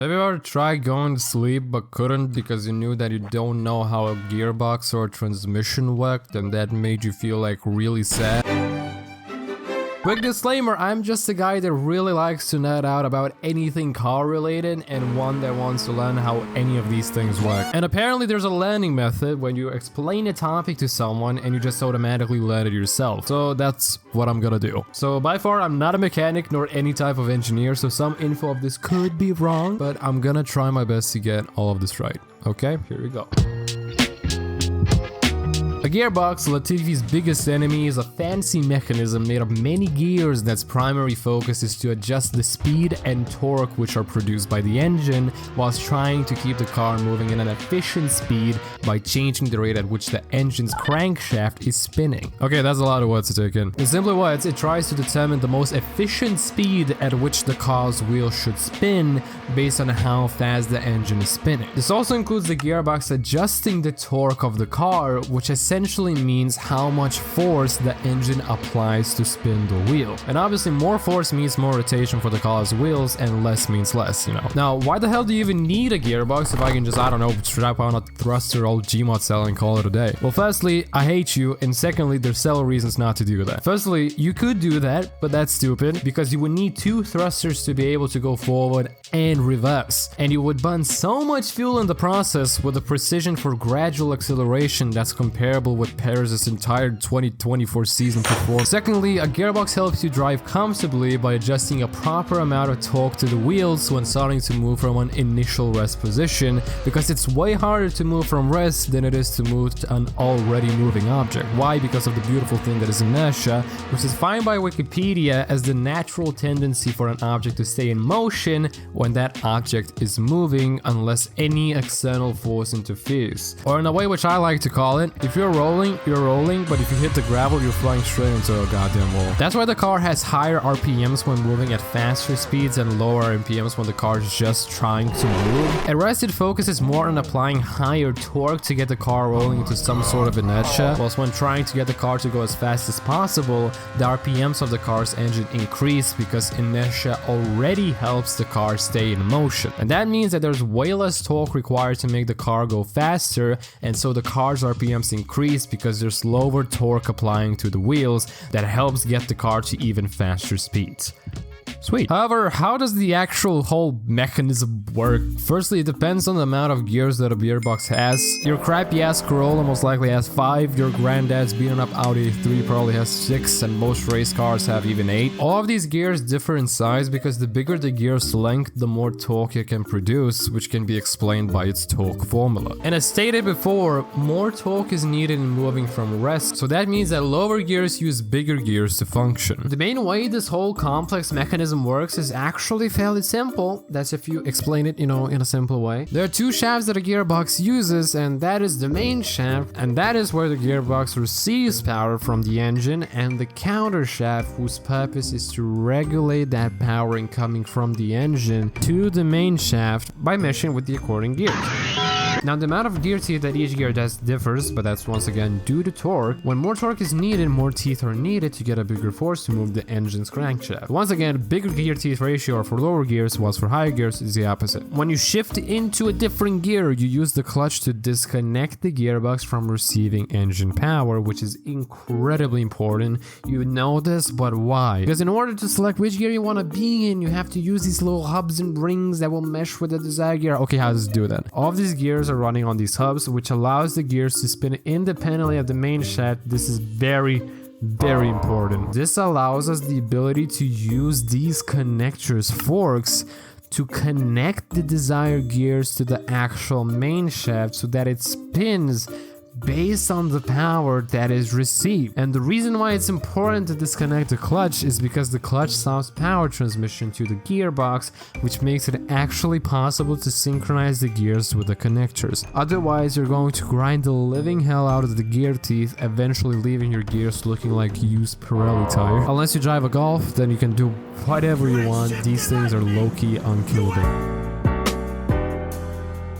Have you ever tried going to sleep but couldn't because you knew that you don't know how a gearbox or a transmission worked and that made you feel like really sad? Quick disclaimer, I'm just a guy that really likes to nerd out about anything car related and one that wants to learn how any of these things work. And apparently there's a learning method when you explain a topic to someone and you just automatically learn it yourself. So that's what I'm gonna do. So by far I'm not a mechanic nor any type of engineer, so some info of this could be wrong, but I'm gonna try my best to get all of this right. Okay, here we go. A gearbox, Latifi's biggest enemy, is a fancy mechanism made of many gears that's primary focus is to adjust the speed and torque which are produced by the engine, whilst trying to keep the car moving at an efficient speed by changing the rate at which the engine's crankshaft is spinning. Okay, that's a lot of words to take in. In simple words, it tries to determine the most efficient speed at which the car's wheels should spin based on how fast the engine is spinning. This also includes the gearbox adjusting the torque of the car, which essentially means how much force the engine applies to spin the wheel. And obviously more force means more rotation for the car's wheels and less means less, you know. Now, why the hell do you even need a gearbox if I can just, I don't know, strap on a thruster old Gmod cell and call it a day? Well, firstly, I hate you, and secondly, there's several reasons not to do that. Firstly, you could do that, but that's stupid because you would need two thrusters to be able to go forward and reverse. And you would burn so much fuel in the process with a precision for gradual acceleration that's comparable with Paris' entire 2024 season performance. Secondly, a gearbox helps you drive comfortably by adjusting a proper amount of torque to the wheels when starting to move from an initial rest position, because it's way harder to move from rest than it is to move to an already moving object. Why? Because of the beautiful thing that is inertia, which is defined by Wikipedia as the natural tendency for an object to stay in motion when that object is moving unless any external force interferes. Or in a way which I like to call it, if you're rolling, but if you hit the gravel, you're flying straight into a goddamn wall. That's why the car has higher RPMs when moving at faster speeds and lower RPMs when the car is just trying to move. At rest, it focuses more on applying higher torque to get the car rolling into some sort of inertia, whilst when trying to get the car to go as fast as possible, the RPMs of the car's engine increase because inertia already helps the car stay in motion. And that means that there's way less torque required to make the car go faster, and so the car's RPMs increase because there's lower torque applying to the wheels that helps get the car to even faster speeds. Sweet. However, how does the actual whole mechanism work? Firstly, it depends on the amount of gears that a gearbox has. Your crappy ass Corolla most likely has 5, your granddad's beaten up Audi 3 probably has 6, and most race cars have even 8. All of these gears differ in size because the bigger the gear's length, the more torque it can produce, which can be explained by its torque formula. And as stated before, more torque is needed in moving from rest, so that means that lower gears use bigger gears to function. The main way this whole complex mechanism works is actually fairly simple. That's if you explain it, in a simple way. There are two shafts that a gearbox uses, and that is the main shaft, and that is where the gearbox receives power from the engine, and the counter shaft, whose purpose is to regulate that power incoming from the engine to the main shaft by meshing with the according gears. Now, the amount of gear teeth that each gear does differs, but that's once again due to torque. When more torque is needed, more teeth are needed to get a bigger force to move the engine's crankshaft. Once again, bigger gear teeth ratio are for lower gears, whilst for higher gears is the opposite. When you shift into a different gear, you use the clutch to disconnect the gearbox from receiving engine power, which is incredibly important. You know this, but why? Because in order to select which gear you want to be in, you have to use these little hubs and rings that will mesh with the desired gear. Okay, how does it do that? All of these gears are running on these hubs, which allows the gears to spin independently of the main shaft. This is very important. This allows us the ability to use these connectors, forks, to connect the desired gears to the actual main shaft so that it spins based on the power that is received. And the reason why it's important to disconnect the clutch is because the clutch stops power transmission to the gearbox, which makes it actually possible to synchronize the gears with the connectors. Otherwise, you're going to grind the living hell out of the gear teeth, eventually leaving your gears looking like used Pirelli tire. Unless you drive a Golf, then you can do whatever you want. These things are low-key unkillable.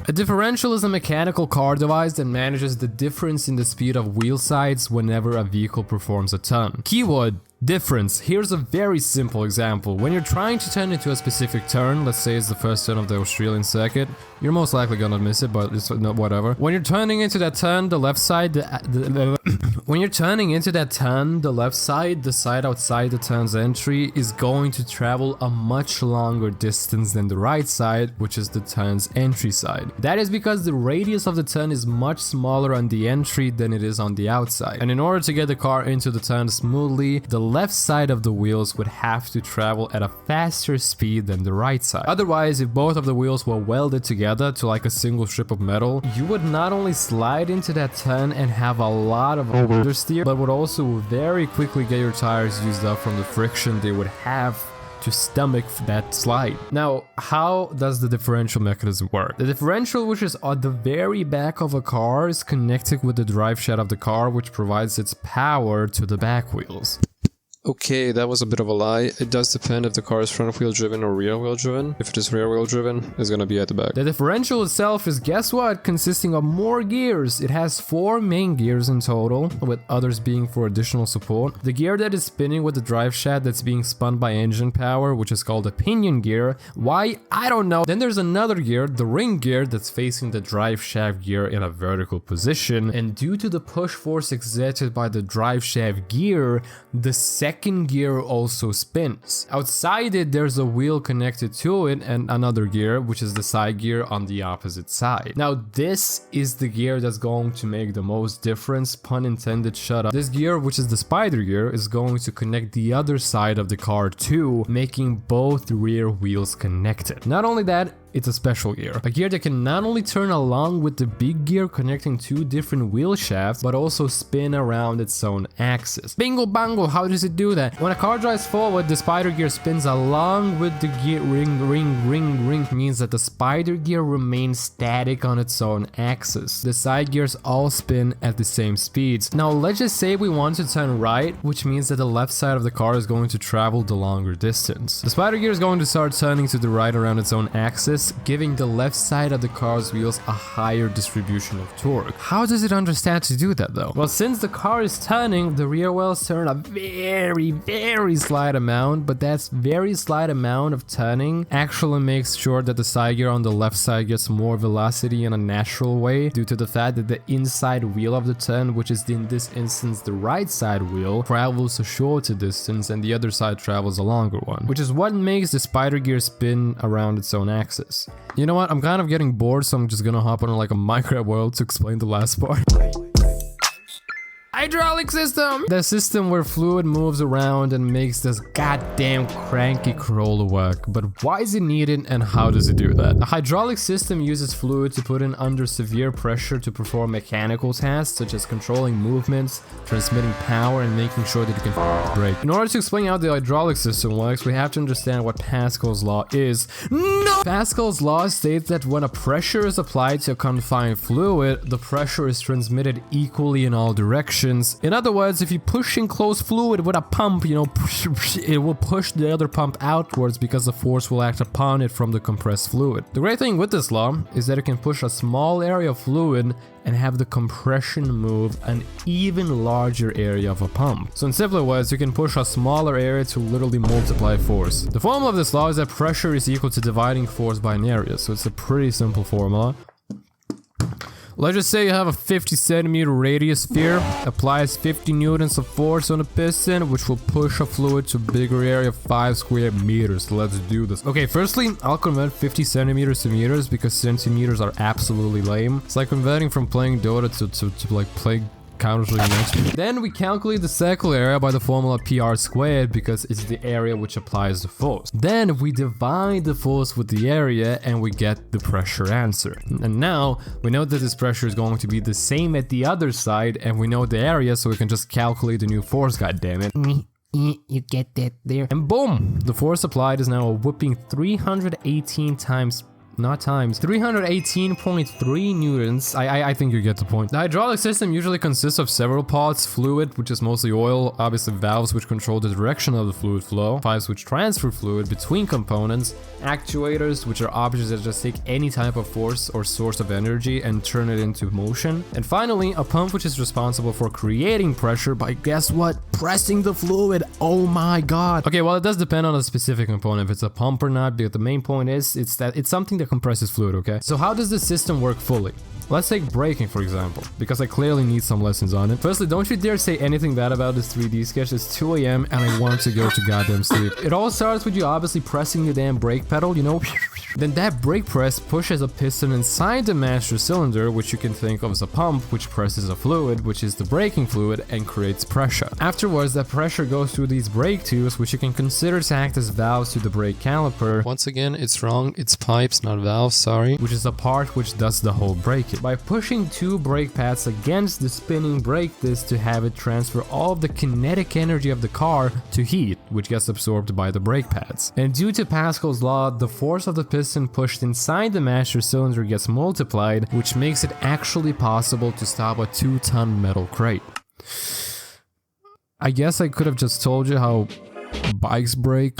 A differential is a mechanical car device that manages the difference in the speed of wheel sides whenever a vehicle performs a turn. Keyword: Difference. Here's a very simple example. When you're trying to turn into a specific turn, let's say it's the first turn of the Australian circuit, you're most likely gonna miss it, but it's not whatever. When you're turning into that turn, the left side, when you're turning into that turn, the left side, the side outside the turn's entry, is going to travel a much longer distance than the right side, which is the turn's entry side. That is because the radius of the turn is much smaller on the entry than it is on the outside. And in order to get the car into the turn smoothly, the left side of the wheels would have to travel at a faster speed than the right side. Otherwise, if both of the wheels were welded together to like a single strip of metal, you would not only slide into that turn and have a lot of understeer, but would also very quickly get your tires used up from the friction they would have to stomach that slide. Now, how does the differential mechanism work? The differential, which is at the very back of a car, is connected with the drive shaft of the car, which provides its power to the back wheels. Okay, that was a bit of a lie. It does depend if the car is front wheel driven or rear wheel driven. If it is rear wheel driven, it's gonna be at the back. The differential itself is, guess what, consisting of more gears. It has 4 main gears in total, with others being for additional support. The gear that is spinning with the drive shaft that's being spun by engine power, which is called a pinion gear. Why? I don't know. Then there's another gear, the ring gear, that's facing the drive shaft gear in a vertical position. And due to the push force exerted by the drive shaft gear, the second gear also spins. Outside it, there's a wheel connected to it and another gear, which is the side gear on the opposite side. Now, this is the gear that's going to make the most difference, pun intended, shut up. This gear, which is the spider gear, is going to connect the other side of the car too, making both rear wheels connected. Not only that, it's a special gear. A gear that can not only turn along with the big gear connecting 2 different wheel shafts, but also spin around its own axis. Bingo bango, how does it do that? When a car drives forward, the spider gear spins along with the gear ring, means that the spider gear remains static on its own axis. The side gears all spin at the same speeds. Now, let's just say we want to turn right, which means that the left side of the car is going to travel the longer distance. The spider gear is going to start turning to the right around its own axis, giving the left side of the car's wheels a higher distribution of torque. How does it understand to do that though? Well, since the car is turning, the rear wheels turn a very slight amount, but that very slight amount of turning actually makes sure that the side gear on the left side gets more velocity in a natural way, due to the fact that the inside wheel of the turn, which is in this instance the right side wheel, travels a shorter distance and the other side travels a longer one, which is what makes the spider gear spin around its own axis. You know what? I'm kind of getting bored, so I'm just gonna hop on like a Minecraft world to explain the last part. Hydraulic system! The system where fluid moves around and makes this goddamn cranky crawler work. But why is it needed and how does it do that? A hydraulic system uses fluid to put in under severe pressure to perform mechanical tasks such as controlling movements, transmitting power, and making sure that you can brake. In order to explain how the hydraulic system works, we have to understand what Pascal's law is. No! Pascal's law states that when a pressure is applied to a confined fluid, the pressure is transmitted equally in all directions. In other words, if you push enclosed fluid with a pump, you know, it will push the other pump outwards because the force will act upon it from the compressed fluid. The great thing with this law is that it can push a small area of fluid and have the compression move an even larger area of a pump. So in simpler words, you can push a smaller area to literally multiply force. The formula of this law is that pressure is equal to dividing force by an area, so it's a pretty simple formula. Let's just say you have a 50 centimeter radius sphere, applies 50 newtons of force on a piston, which will push a fluid to a bigger area of 5 square meters. Let's do this. Okay, firstly, I'll convert 50 centimeters to meters because centimeters are absolutely lame. It's like converting from playing Dota to like playing Counter-Strike next. Then we calculate the circle area by the formula PR squared because it's the area which applies the force. Then we divide the force with the area and we get the pressure answer. And now we know that this pressure is going to be the same at the other side and we know the area, so we can just calculate the new force, goddammit. You get that there. And boom! The force applied is now a whopping 318 times not times, 318.3 newtons. I think you get the point. The hydraulic system usually consists of several parts: fluid, which is mostly oil, obviously valves which control the direction of the fluid flow, pipes which transfer fluid between components, actuators, which are objects that just take any type of force or source of energy and turn it into motion, and finally a pump, which is responsible for creating pressure by, guess what, pressing the fluid. Oh my god. Okay, well, it does depend on the specific component if it's a pump or not, but the main point is it's something that compresses fluid. Okay, so how does the system work fully? Let's take braking, for example, because I clearly need some lessons on it. Firstly, don't you dare say anything bad about this 3D sketch. It's 2 AM and I want to go to goddamn sleep. It all starts with you obviously pressing the damn brake pedal, you know? Then that brake press pushes a piston inside the master cylinder, which you can think of as a pump, which presses a fluid, which is the braking fluid, and creates pressure. Afterwards, that pressure goes through these brake tubes, which you can consider to act as valves to the brake caliper. Once again, it's wrong. It's pipes, not valves, sorry. Which is the part which does the whole braking. By pushing 2 brake pads against the spinning brake disc to have it transfer all of the kinetic energy of the car to heat, which gets absorbed by the brake pads. And due to Pascal's law, the force of the piston pushed inside the master cylinder gets multiplied, which makes it actually possible to stop a 2-ton metal crate. I guess I could have just told you how bikes brake.